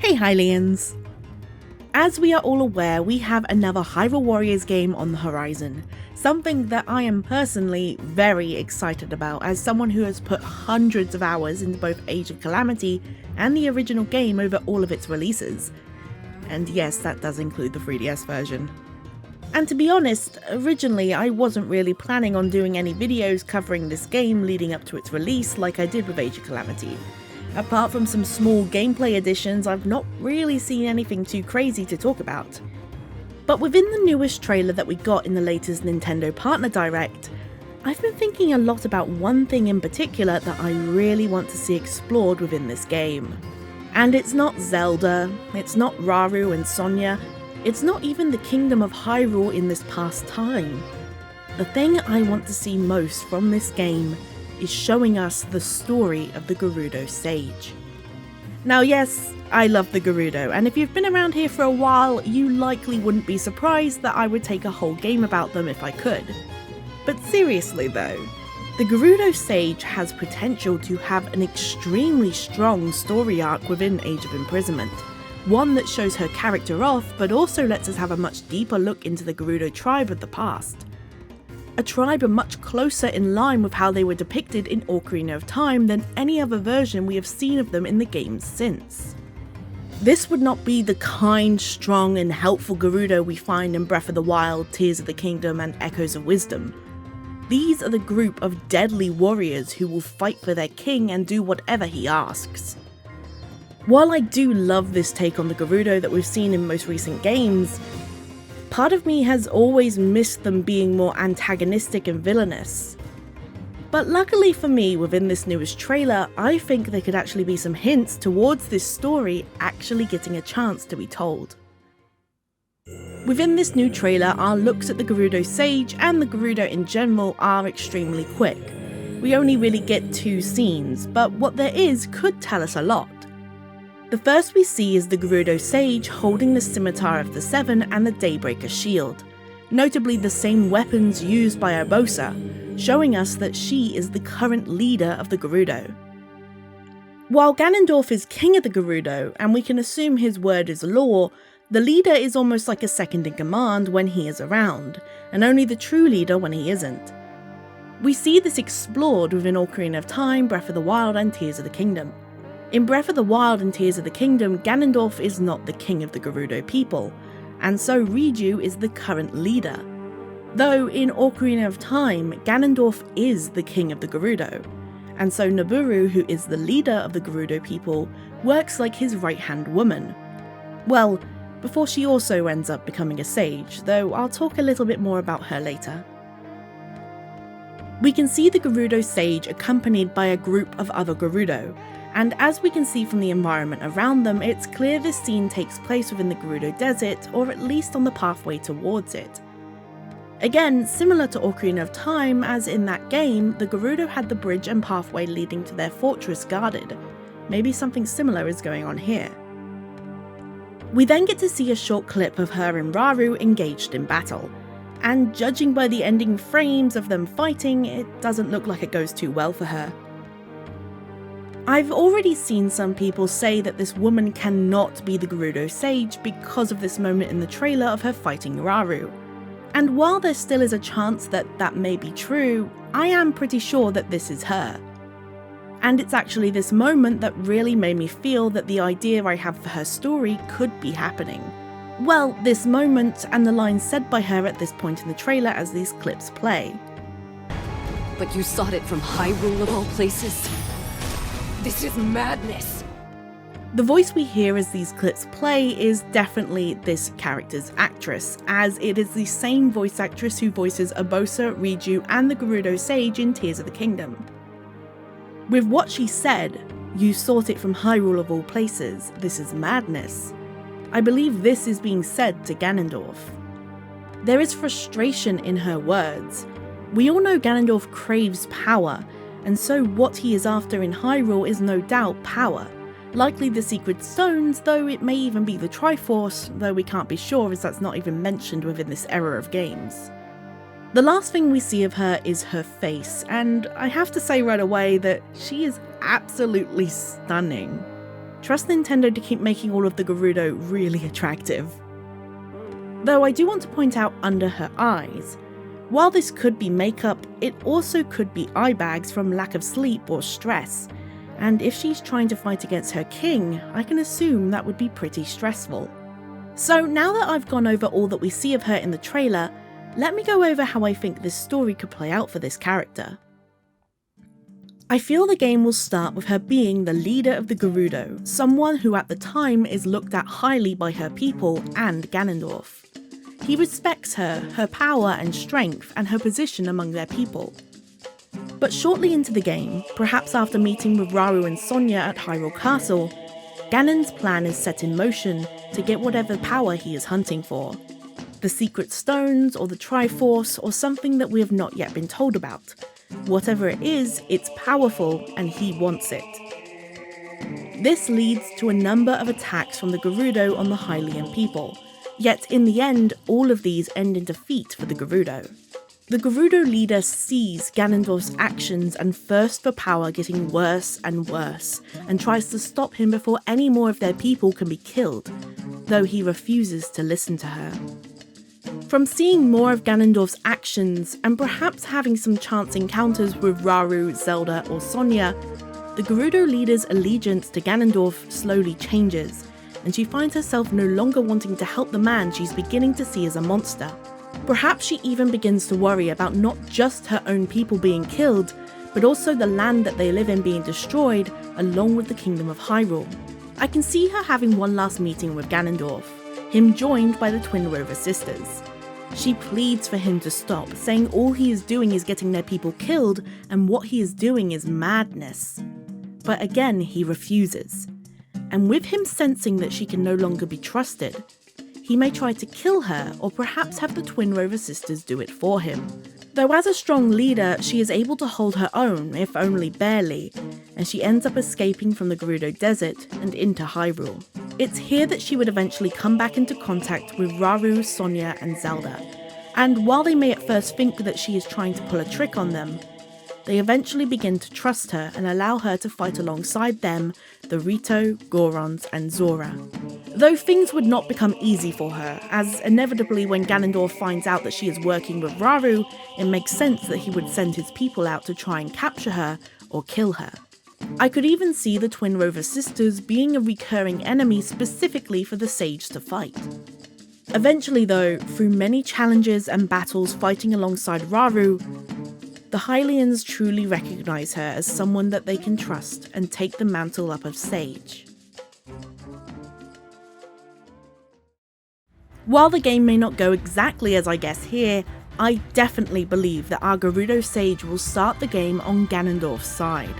Hey Hylians! As we are all aware, we have another Hyrule Warriors game on the horizon, something that I am personally very excited about as someone who has put hundreds of hours into both Age of Calamity and the original game over all of its releases. And yes, that does include the 3DS version. And to be honest, originally I wasn't really planning on doing any videos covering this game leading up to its release like I did with Age of Calamity. Apart from some small gameplay additions, I've not really seen anything too crazy to talk about. But within the newest trailer that we got in the latest Nintendo Partner Direct, I've been thinking a lot about one thing in particular that I really want to see explored within this game. And it's not Zelda, it's not Rauru and Sonia, it's not even the Kingdom of Hyrule in this past time. The thing I want to see most from this game is showing us the story of the Gerudo Sage. Now yes, I love the Gerudo, and if you've been around here for a while, you likely wouldn't be surprised that I would take a whole game about them if I could. But seriously though, the Gerudo Sage has potential to have an extremely strong story arc within Age of Imprisonment, one that shows her character off but also lets us have a much deeper look into the Gerudo tribe of the past. A tribe much closer in line with how they were depicted in Ocarina of Time than any other version we have seen of them in the games since. This would not be the kind, strong and helpful Gerudo we find in Breath of the Wild, Tears of the Kingdom and Echoes of Wisdom. These are the group of deadly warriors who will fight for their king and do whatever he asks. While I do love this take on the Gerudo that we've seen in most recent games, part of me has always missed them being more antagonistic and villainous. But luckily for me, within this newest trailer, I think there could actually be some hints towards this story actually getting a chance to be told. Within this new trailer, our looks at the Gerudo Sage and the Gerudo in general are extremely quick. We only really get 2 scenes, but what there is could tell us a lot. The first we see is the Gerudo Sage holding the Scimitar of the Seven and the Daybreaker shield, notably the same weapons used by Urbosa, showing us that she is the current leader of the Gerudo. While Ganondorf is king of the Gerudo, and we can assume his word is law, the leader is almost like a second in command when he is around, and only the true leader when he isn't. We see this explored within Ocarina of Time, Breath of the Wild and Tears of the Kingdom. In Breath of the Wild and Tears of the Kingdom, Ganondorf is not the king of the Gerudo people, and so Riju is the current leader. Though in Ocarina of Time, Ganondorf is the king of the Gerudo, and so Nabooru, who is the leader of the Gerudo people, works like his right-hand woman. Well, before she also ends up becoming a sage, though I'll talk a little bit more about her later. We can see the Gerudo Sage accompanied by a group of other Gerudo, and as we can see from the environment around them, it's clear this scene takes place within the Gerudo Desert, or at least on the pathway towards it. Again, similar to Ocarina of Time, as in that game, the Gerudo had the bridge and pathway leading to their fortress guarded. Maybe something similar is going on here. We then get to see a short clip of her and Rauru engaged in battle, and judging by the ending frames of them fighting, it doesn't look like it goes too well for her. I've already seen some people say that this woman cannot be the Gerudo Sage because of this moment in the trailer of her fighting Rauru. And while there still is a chance that that may be true, I am pretty sure that this is her. And it's actually this moment that really made me feel that the idea I have for her story could be happening. Well, this moment and the lines said by her at this point in the trailer as these clips play. But you sought it from Hyrule of all places? This is madness! The voice we hear as these clips play is definitely this character's actress, as it is the same voice actress who voices Urbosa, Riju and the Gerudo Sage in Tears of the Kingdom. With what she said, "You sought it from Hyrule of all places, this is madness," I believe this is being said to Ganondorf. There is frustration in her words. We all know Ganondorf craves power, and so what he is after in Hyrule is no doubt power. Likely the secret stones, though it may even be the Triforce, though we can't be sure as that's not even mentioned within this era of games. The last thing we see of her is her face, and I have to say right away that she is absolutely stunning. Trust Nintendo to keep making all of the Gerudo really attractive. Though I do want to point out under her eyes, while this could be makeup, it also could be eye bags from lack of sleep or stress, and if she's trying to fight against her king, I can assume that would be pretty stressful. So now that I've gone over all that we see of her in the trailer, let me go over how I think this story could play out for this character. I feel the game will start with her being the leader of the Gerudo, someone who at the time is looked at highly by her people and Ganondorf. He respects her power and strength, and her position among their people. But shortly into the game, perhaps after meeting with Rauru and Sonia at Hyrule Castle, Ganon's plan is set in motion to get whatever power he is hunting for. The secret stones, or the Triforce, or something that we have not yet been told about. Whatever it is, it's powerful and he wants it. This leads to a number of attacks from the Gerudo on the Hylian people. Yet in the end, all of these end in defeat for the Gerudo. The Gerudo leader sees Ganondorf's actions and thirst for power getting worse and worse, and tries to stop him before any more of their people can be killed, though he refuses to listen to her. From seeing more of Ganondorf's actions, and perhaps having some chance encounters with Rauru, Zelda or Sonia, the Gerudo leader's allegiance to Ganondorf slowly changes, and she finds herself no longer wanting to help the man she's beginning to see as a monster. Perhaps she even begins to worry about not just her own people being killed, but also the land that they live in being destroyed, along with the Kingdom of Hyrule. I can see her having one last meeting with Ganondorf, him joined by the Twin Rover sisters. She pleads for him to stop, saying all he is doing is getting their people killed, and what he is doing is madness. But again, he refuses. And with him sensing that she can no longer be trusted, he may try to kill her, or perhaps have the Twin Rover sisters do it for him. Though as a strong leader, she is able to hold her own, if only barely, and she ends up escaping from the Gerudo Desert and into Hyrule. It's here that she would eventually come back into contact with Rauru, Sonia and Zelda, and while they may at first think that she is trying to pull a trick on them, they eventually begin to trust her and allow her to fight alongside them, the Rito, Gorons and Zora. Though things would not become easy for her, as inevitably when Ganondorf finds out that she is working with Rauru, it makes sense that he would send his people out to try and capture her or kill her. I could even see the Twin Rover sisters being a recurring enemy specifically for the Sage to fight. Eventually though, through many challenges and battles fighting alongside Rauru, the Hylians truly recognise her as someone that they can trust and take the mantle up of Sage. While the game may not go exactly as I guess here, I definitely believe that our Gerudo Sage will start the game on Ganondorf's side.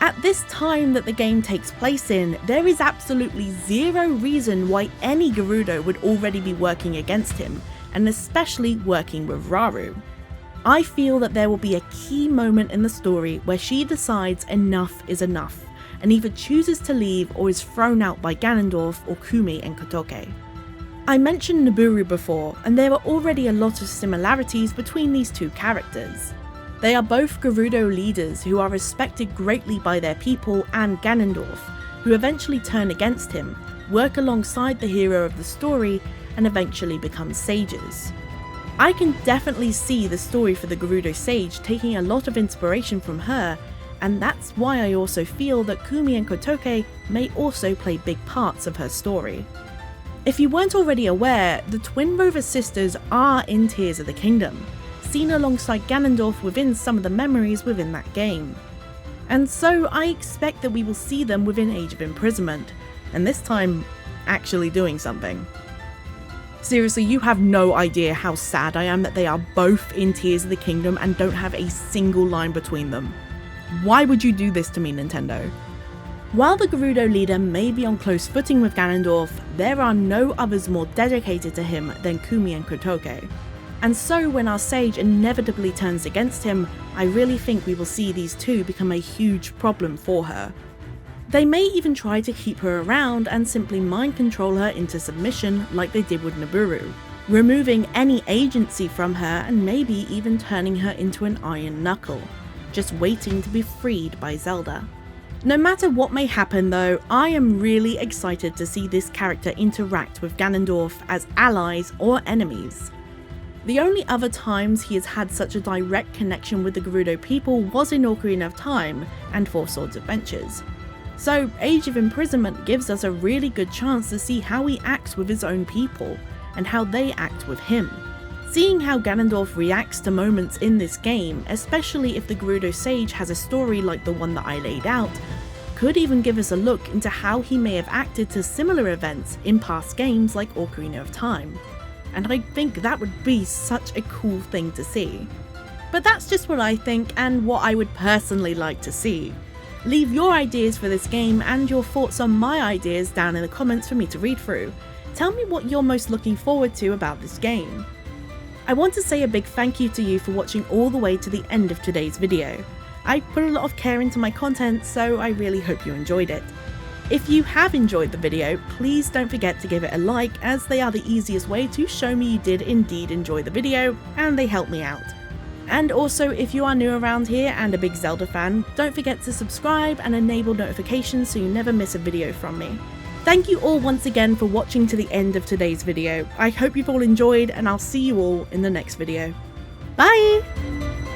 At this time that the game takes place in, there is absolutely zero reason why any Gerudo would already be working against him, and especially working with Rauru. I feel that there will be a key moment in the story where she decides enough is enough, and either chooses to leave or is thrown out by Ganondorf or Kumi and Kotoke. I mentioned Nabooru before, and there are already a lot of similarities between these two characters. They are both Gerudo leaders who are respected greatly by their people and Ganondorf, who eventually turn against him, work alongside the hero of the story, and eventually become sages. I can definitely see the story for the Gerudo Sage taking a lot of inspiration from her, and that's why I also feel that Kumi and Kotoke may also play big parts of her story. If you weren't already aware, the Twin Rover sisters are in Tears of the Kingdom, seen alongside Ganondorf within some of the memories within that game. And so I expect that we will see them within Age of Imprisonment, and this time, actually doing something. Seriously, you have no idea how sad I am that they are both in Tears of the Kingdom and don't have a single line between them. Why would you do this to me, Nintendo? While the Gerudo leader may be on close footing with Ganondorf, there are no others more dedicated to him than Kumi and Kotoke. And so when our sage inevitably turns against him, I really think we will see these two become a huge problem for her. They may even try to keep her around and simply mind control her into submission like they did with Nabooru, removing any agency from her and maybe even turning her into an iron knuckle, just waiting to be freed by Zelda. No matter what may happen though, I am really excited to see this character interact with Ganondorf as allies or enemies. The only other times he has had such a direct connection with the Gerudo people was in Ocarina of Time and Four Swords Adventures. So Age of Imprisonment gives us a really good chance to see how he acts with his own people, and how they act with him. Seeing how Ganondorf reacts to moments in this game, especially if the Gerudo Sage has a story like the one that I laid out, could even give us a look into how he may have acted to similar events in past games like Ocarina of Time. And I think that would be such a cool thing to see. But that's just what I think and what I would personally like to see. Leave your ideas for this game and your thoughts on my ideas down in the comments for me to read through. Tell me what you're most looking forward to about this game. I want to say a big thank you to you for watching all the way to the end of today's video. I put a lot of care into my content, so I really hope you enjoyed it. If you have enjoyed the video, please don't forget to give it a like, as they are the easiest way to show me you did indeed enjoy the video, and they help me out. And also, if you are new around here and a big Zelda fan, don't forget to subscribe and enable notifications so you never miss a video from me. Thank you all once again for watching to the end of today's video. I hope you've all enjoyed, and I'll see you all in the next video. Bye!